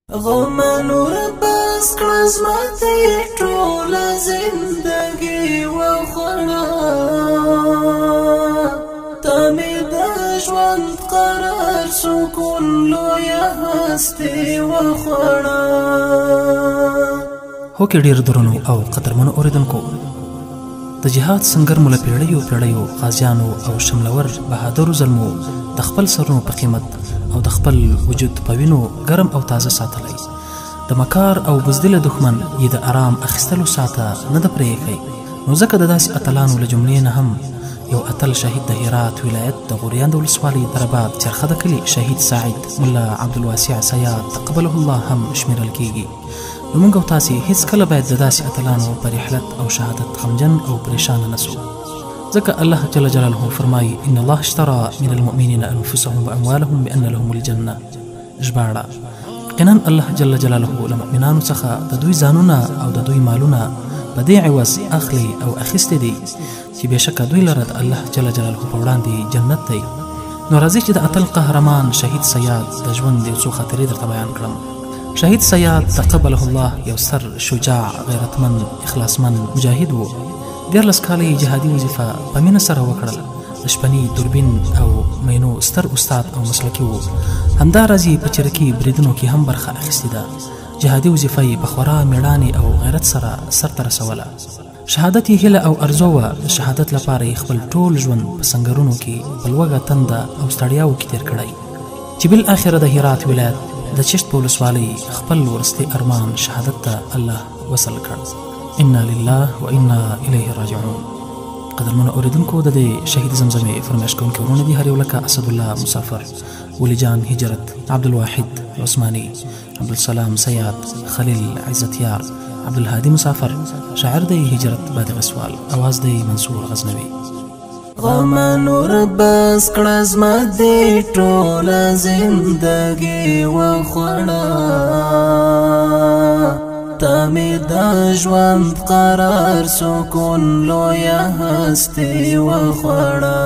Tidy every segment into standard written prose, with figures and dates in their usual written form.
غم نور بس کړه زما د ټوله زندګي وخوړه تا مې د ژوند قرار سکون لویه هستي وخوړه. هوکې ډېر درنو او قدرمنو اورېدونکو، د جهاد سنګر مو له پیړیو غازیانو او شملور بهادرو زلمو د خپل سرونو په قیمت او د خپل وجود په وینو ګرم او تازه ساتلی. د مکار او بزدله دښمن یې د آرام اخیستلو ساعته نه ده پرېښی. نو ځکه د داسې اتلانو له جملې نه هم یو اتل شهید د هرات ولایت د غوریان د ولسوالۍ درباد چرخه د کلي شهید سعید ملا عبدالواسع سیاد تقبله الله هم شمیرل کیږي. نو موږ او تاسې هیڅکله باید د داسې اتلانو په رحلت او شهادت غمجن او پریشانه نه سو، ځکه الله جل جلاله فرمایي ان الله اشترى من المؤمنین انفسهم واموالهم بان لهم الجنه. ژباړه: یقینا الله جل جلاله له مؤمنانو څخه د دوی ځانونه او د دوی مالونه په دې عوض اخلي او اخیستی دي چې بېشکه دوی لره د الله جل جلاله په وړاندې جنت دی. نو راځئ چې د اتل قهرمان شهید سیاد د ژوند یو څو خاطرې درته بیان کړم. شهید سیاد تقبله الله یو ستر شجاع غیرتمن اخلاصمن مجاهد و. 14 کاله یې جهادي وظیفه په مینه سره وکړله. د شپني دوربین او مینو ستر استاد او مسلکي و. همداراز یې په چرکي بریدونو کې هم برخه اخیستې ده. جهادي وظیفه یې په خورا میړانې او غیرت سره سرته رسوله. شهادت یې هیله او ارزو وه. د شهادت لپاره یې خپل ټول ژوند په سنګرونو کې په لوږه تنده او ستړیاو کې تیر کړی، چې بالاخره د هرات ولایت د چشت په ولسوالۍ خپل وروستی ارمان شهادت ته الله وصل کړ. انا لله و انا الیه راجعون. قدرمنو اورېدونکو، د دې شهید زمزمې فرمایش کوونکي ورونه دي هر یو لکه اسدالله مسافر، ولی جان هجرت، عبدالواحد عثماني، عبدالسلام سیاد، خلیل عزتیار، عبدالهادي مسافر. شاعر دی هجرت بادغ سوال، اواز دی منصور غزنوي. غم نور بس کړه زما د ټوله زندګي وخوړه تا مې د ژوند قرار سکون لویه هستي وخوړه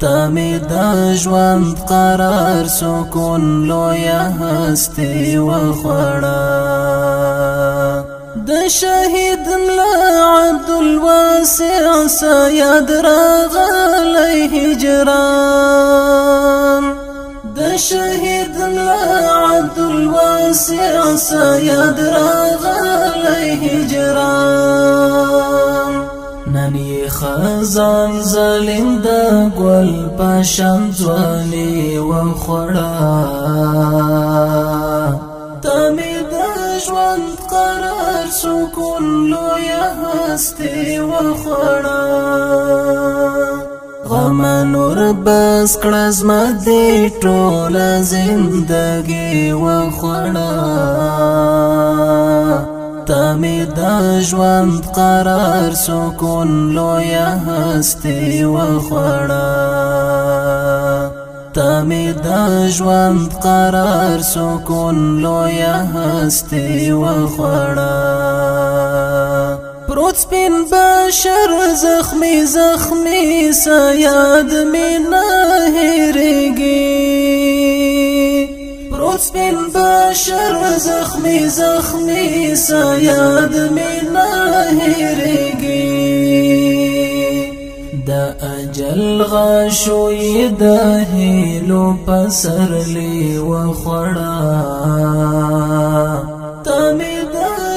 تا مې د ژوند قرار سکون لویه هستي وخوړه. د شهید ملا عبدالواسع سیاد راغلی هجران، د شهید ملا عبدالواسع سیاد راغلی هجران. نن یې خزان ظالم د ګل په شان ځواني وخوړه تا مې د ژوند قرار سکون لویه هستي وخوړه. غم نور بس کړه زما د ټوله زندګي وخوړه تا مې د ژوند قرار سکون لویه هستي وخوړه تا مې د ژوند قرار سکون لویه هستي وخوړه. پروت سپین بشر زخمی سیاد مې نه هېرېږي، پروت سپین بشر زخمی سیاد مې نه هېرېږي. د اجل غشوی د هیلو پسرلی وخوړه تا مې د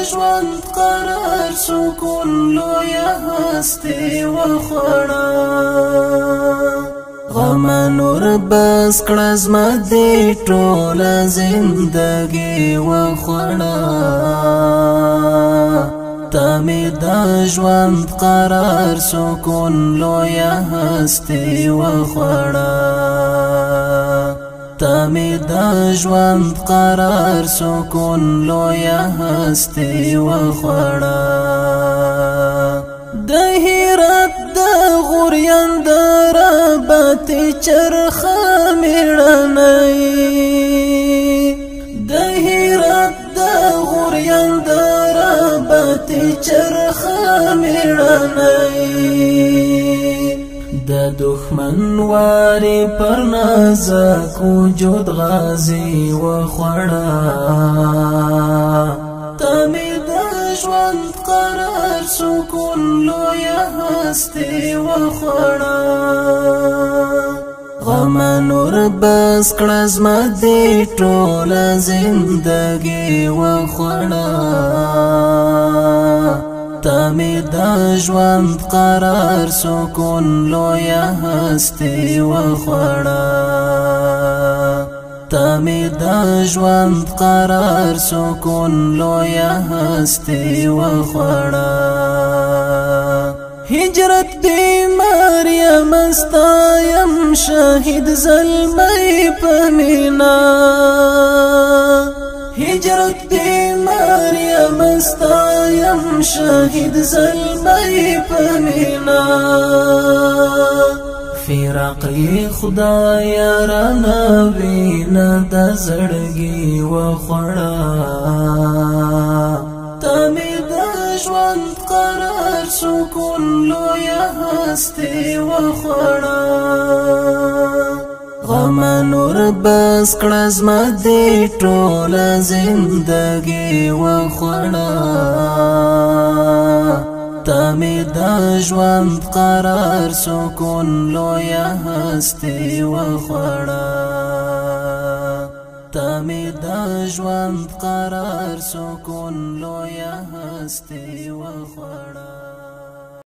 ژوند قرار سکون لویه هستي وخوړه. غم نور بس کړه زما د ټوله زندګي وخوړه تا مې د ژوند قرار سکون لویه هستي وخوړه تا مې د ژوند قرار سکون لویه هستي وخوړه. د هرات د غوریان درباد چرخه میړنۍ، د هرات د غوریان درباد چرخه میړنۍ، د دښمن واري پر نازک وجود غازي وخوړه تمې د ژوند قرار سکون لویه هستي وخوړه غم نور بس کړه زما دې ټوله زندګي وخوړه تمې د ژوند قرار سکون لویه هستي وخوړه تمې د ژوند قرار سکون لویه هستي وخوړه هجرت بیماریم استایم شهید زلمی پمینا هجرت بیماریم استایم شهید زلمی پمینا فراقی خدای رانا وینا د زړګي وخوړه تمې د ژوند قرار سکون لویه هستي وخوړه غم نور بس کړه زما دې ټوله زندګي وخوړه تمې د ژوند قرار سکون لویه هستي وخوړه تمې د ژوند قرار سکون لویه هستي وخوړه